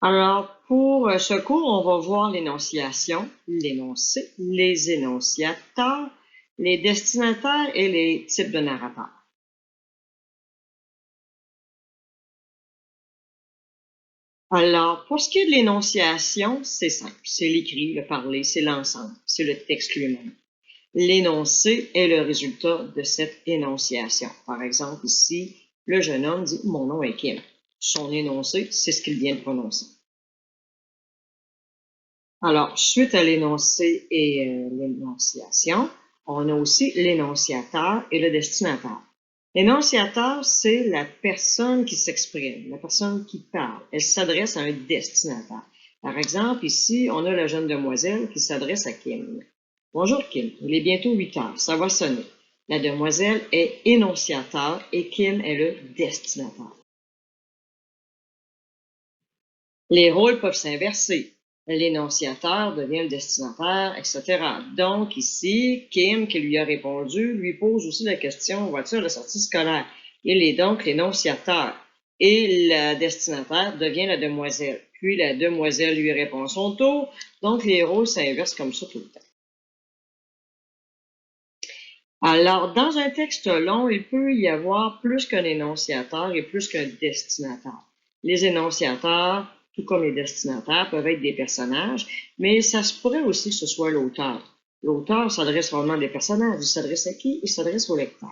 Alors, pour ce cours, on va voir l'énonciation, l'énoncé, les énonciateurs, les destinataires et les types de narrateurs. Alors, pour ce qui est de l'énonciation, c'est simple. C'est l'écrit, le parler, c'est l'ensemble, c'est le texte lui-même. L'énoncé est le résultat de cette énonciation. Par exemple, ici, le jeune homme dit « Mon nom est Kim ». Son énoncé, c'est ce qu'il vient de prononcer. Alors, suite à l'énoncé et l'énonciation, on a aussi l'énonciateur et le destinataire. L'énonciateur, c'est la personne qui s'exprime, la personne qui parle. Elle s'adresse à un destinataire. Par exemple, ici, on a la jeune demoiselle qui s'adresse à Kim. Bonjour Kim, il est bientôt 8 heures, ça va sonner. La demoiselle est énonciateur et Kim est le destinataire. Les rôles peuvent s'inverser. L'énonciateur devient le destinataire, etc. Donc, ici, Kim, qui lui a répondu, lui pose aussi la question « Vois-tu à la sortie scolaire? » Il est donc l'énonciateur. Et la destinataire devient la demoiselle. Puis, la demoiselle lui répond à son tour. Donc, les rôles s'inversent comme ça tout le temps. Alors, dans un texte long, il peut y avoir plus qu'un énonciateur et plus qu'un destinataire. Les énonciateurs, tout comme les destinataires, peuvent être des personnages, mais ça se pourrait aussi que ce soit l'auteur. L'auteur s'adresse vraiment à des personnages. Il s'adresse à qui? Il s'adresse au lecteur.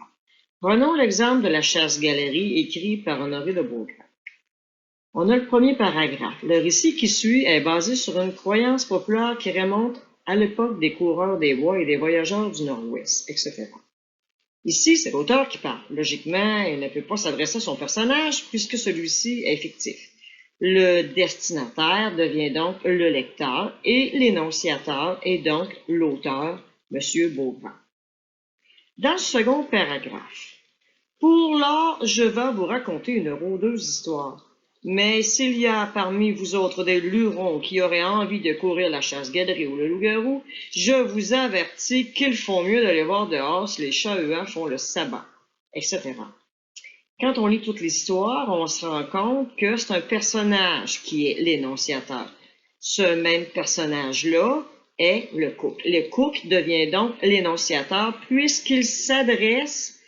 Prenons l'exemple de la chasse-galerie écrit par Honoré de Beaugrand. On a le premier paragraphe. Le récit qui suit est basé sur une croyance populaire qui remonte à l'époque des coureurs des bois et des voyageurs du Nord-Ouest, etc. Ici, c'est l'auteur qui parle. Logiquement, il ne peut pas s'adresser à son personnage puisque celui-ci est fictif. Le destinataire devient donc le lecteur et l'énonciateur est donc l'auteur, M. Beaugrand. Dans le second paragraphe, pour l'art, je vais vous raconter une rôdeuse histoire. Mais s'il y a parmi vous autres des lurons qui auraient envie de courir la chasse-galerie ou le loup-garou, je vous avertis qu'ils font mieux d'aller voir dehors si les chats-huants font le sabbat, etc. Quand on lit toute l'histoire, on se rend compte que c'est un personnage qui est l'énonciateur. Ce même personnage-là est le cook. Le cook devient donc l'énonciateur puisqu'il s'adresse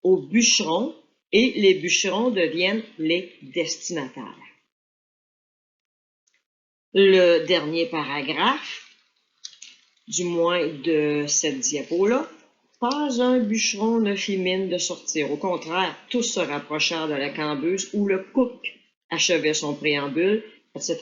aux bûcherons et les bûcherons deviennent les destinataires. Le dernier paragraphe, du moins de cette diapo-là, pas un bûcheron ne fit mine de sortir. Au contraire, tous se rapprochèrent de la cambuse où le cook achevait son préambule, etc.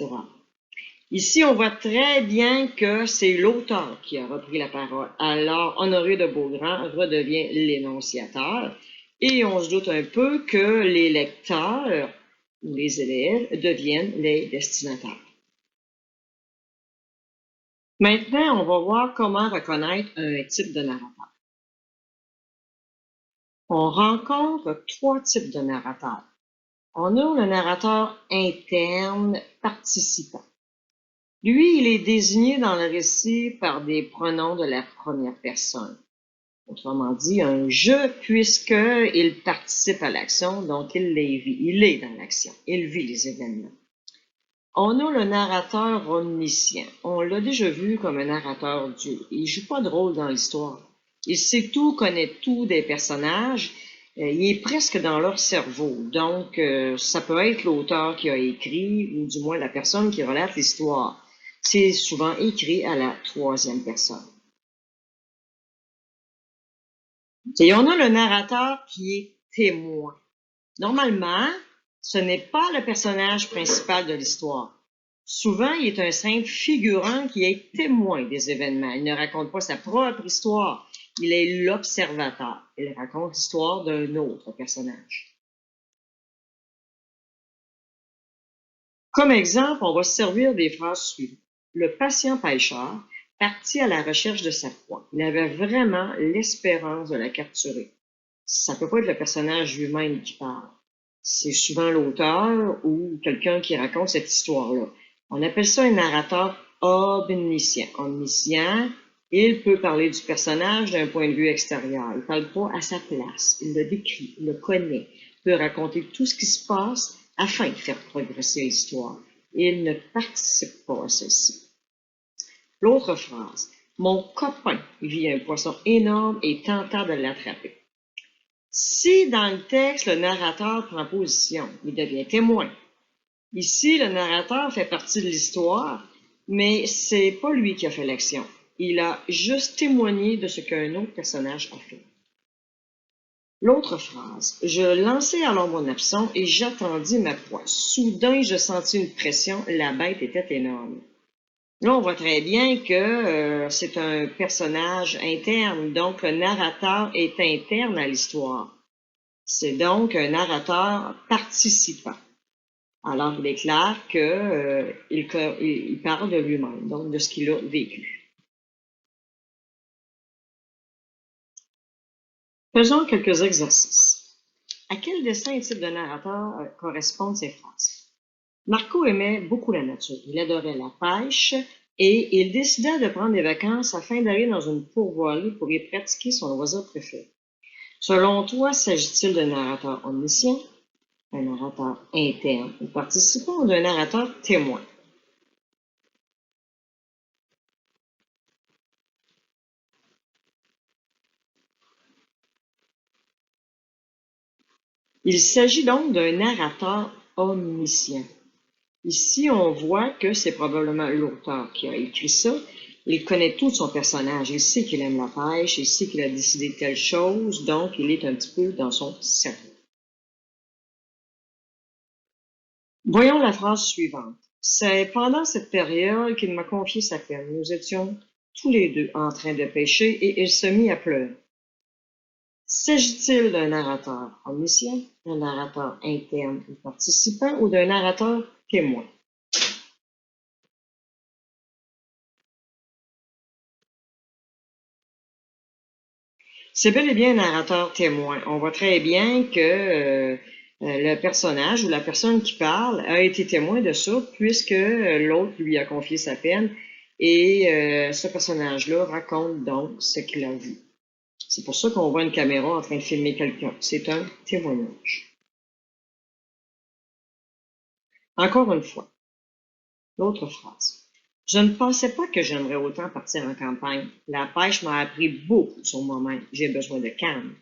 Ici, on voit très bien que c'est l'auteur qui a repris la parole. Alors, Honoré de Beaugrand redevient l'énonciateur. Et on se doute un peu que les lecteurs ou les élèves deviennent les destinataires. Maintenant, on va voir comment reconnaître un type de narrateur. On rencontre 3 types de narrateurs. On a le narrateur interne participant. Lui, il est désigné dans le récit par des pronoms de la première personne. Autrement dit, un « je » puisqu'il participe à l'action, donc il les vit. Il est dans l'action, il vit les événements. On a le narrateur omniscient. On l'a déjà vu comme un narrateur Dieu. Il joue pas de rôle dans l'histoire. Il sait tout, connaît tout des personnages. Il est presque dans leur cerveau. Donc, ça peut être l'auteur qui a écrit, ou du moins la personne qui relate l'histoire. C'est souvent écrit à la 3e personne. Et on a le narrateur qui est témoin. Normalement, ce n'est pas le personnage principal de l'histoire. Souvent, il est un simple figurant qui est témoin des événements. Il ne raconte pas sa propre histoire. Il est l'observateur. Il raconte l'histoire d'un autre personnage. Comme exemple, on va se servir des phrases suivantes. Le patient pêcheur partit à la recherche de sa proie. Il avait vraiment l'espérance de la capturer. Ça peut pas être le personnage lui-même qui parle. C'est souvent l'auteur ou quelqu'un qui raconte cette histoire-là. On appelle ça un narrateur omniscient. Omniscient, il peut parler du personnage d'un point de vue extérieur. Il parle pas à sa place. Il le décrit, il le connaît. Il peut raconter tout ce qui se passe afin de faire progresser l'histoire. Il ne participe pas à celle-ci. L'autre phrase. Mon copain vit un poisson énorme et tenta de l'attraper. Si dans le texte, le narrateur prend position, il devient témoin. Ici, le narrateur fait partie de l'histoire, mais c'est pas lui qui a fait l'action. Il a juste témoigné de ce qu'un autre personnage a fait. L'autre phrase. Je lançai alors mon hameçon et j'attendis ma proie. Soudain, je sentis une pression. La bête était énorme. Là, on voit très bien que c'est un personnage interne, donc le narrateur est interne à l'histoire. C'est donc un narrateur participant. Alors, il est clair qu'il parle de lui-même, donc de ce qu'il a vécu. Faisons quelques exercices. À quel dessin et type de narrateur correspondent ces phrases? Marco aimait beaucoup la nature. Il adorait la pêche et il décida de prendre des vacances afin d'aller dans une pourvoirie pour y pratiquer son loisir préféré. Selon toi, s'agit-il d'un narrateur omniscient, un narrateur interne ou participant ou d'un narrateur témoin? Il s'agit donc d'un narrateur omniscient. Ici, on voit que c'est probablement l'auteur qui a écrit ça. Il connaît tout son personnage. Il sait qu'il aime la pêche, il sait qu'il a décidé telle chose, donc il est un petit peu dans son cerveau. Voyons la phrase suivante. C'est pendant cette période qu'il m'a confié sa peine. Nous étions tous les deux en train de pêcher et il se mit à pleurer. S'agit-il d'un narrateur omniscient, d'un narrateur interne ou participant ou d'un narrateur témoin? C'est bel et bien un narrateur témoin. On voit très bien que le personnage ou la personne qui parle a été témoin de ça puisque l'autre lui a confié sa peine et ce personnage-là raconte donc ce qu'il a vu. C'est pour ça qu'on voit une caméra en train de filmer quelqu'un. C'est un témoignage. Encore une fois, l'autre phrase. Je ne pensais pas que j'aimerais autant partir en campagne. La pêche m'a appris beaucoup sur moi-même. J'ai besoin de calme.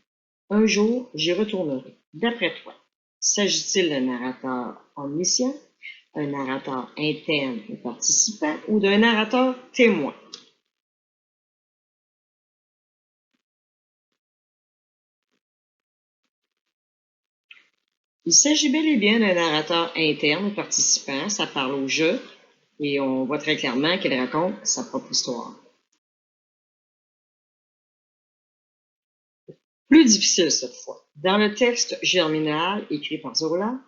Un jour, j'y retournerai. D'après toi, s'agit-il d'un narrateur omniscient, un narrateur interne ou participant ou d'un narrateur témoin? Il s'agit bel et bien d'un narrateur interne ou participant. Ça parle au jeu et on voit très clairement qu'il raconte sa propre histoire. Plus difficile cette fois. Dans le texte germinal écrit par Zola,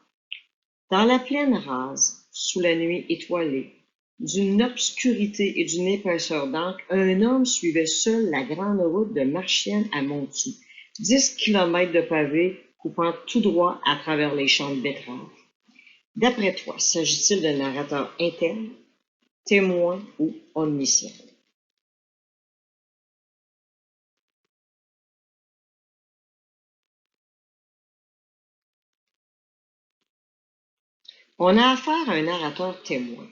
dans la plaine rase, sous la nuit étoilée, d'une obscurité et d'une épaisseur d'encre, un homme suivait seul la grande route de Marchienne à Montsou, 10 kilomètres de pavés coupant tout droit à travers les champs de betteraves. D'après toi, s'agit-il d'un narrateur interne, témoin ou omniscient? On a affaire à un narrateur témoin.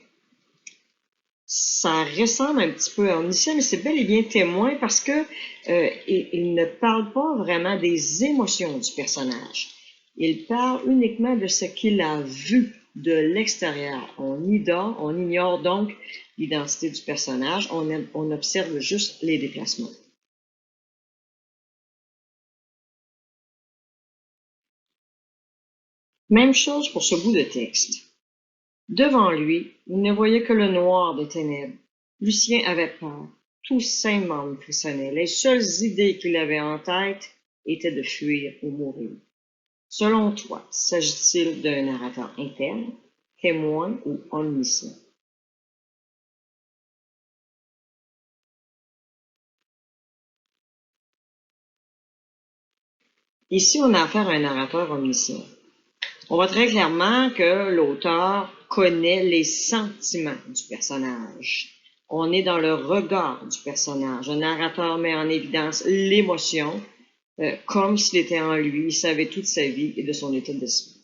Ça ressemble un petit peu à omniscient, mais c'est bel et bien témoin parce que il ne parle pas vraiment des émotions du personnage. Il parle uniquement de ce qu'il a vu de l'extérieur. On ignore donc l'identité du personnage, on observe juste les déplacements. Même chose pour ce bout de texte. Devant lui, il ne voyait que le noir des ténèbres. Lucien avait peur. Tous ses membres frissonnaient. Les seules idées qu'il avait en tête étaient de fuir ou mourir. Selon toi, s'agit-il d'un narrateur interne, témoin ou omniscient? Ici, on a affaire à un narrateur omniscient. On voit très clairement que l'auteur connaît les sentiments du personnage. On est dans le regard du personnage. Un narrateur met en évidence l'émotion, comme s'il était en lui, il savait toute sa vie et de son état d'esprit.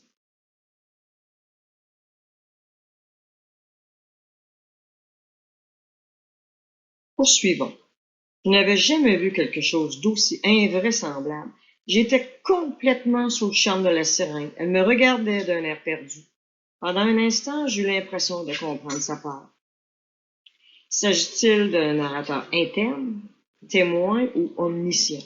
Poursuivons. Je n'avais jamais vu quelque chose d'aussi invraisemblable. J'étais complètement sous le charme de la sirène. Elle me regardait d'un air perdu. Pendant un instant, j'eus l'impression de comprendre sa part. S'agit-il d'un narrateur interne, témoin ou omniscient?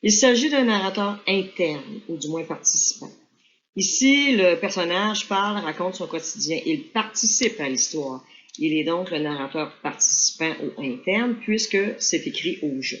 Il s'agit d'un narrateur interne, ou du moins participant. Ici, le personnage parle, raconte son quotidien. Il participe à l'histoire. Il est donc le narrateur participant ou interne, puisque c'est écrit au jeu.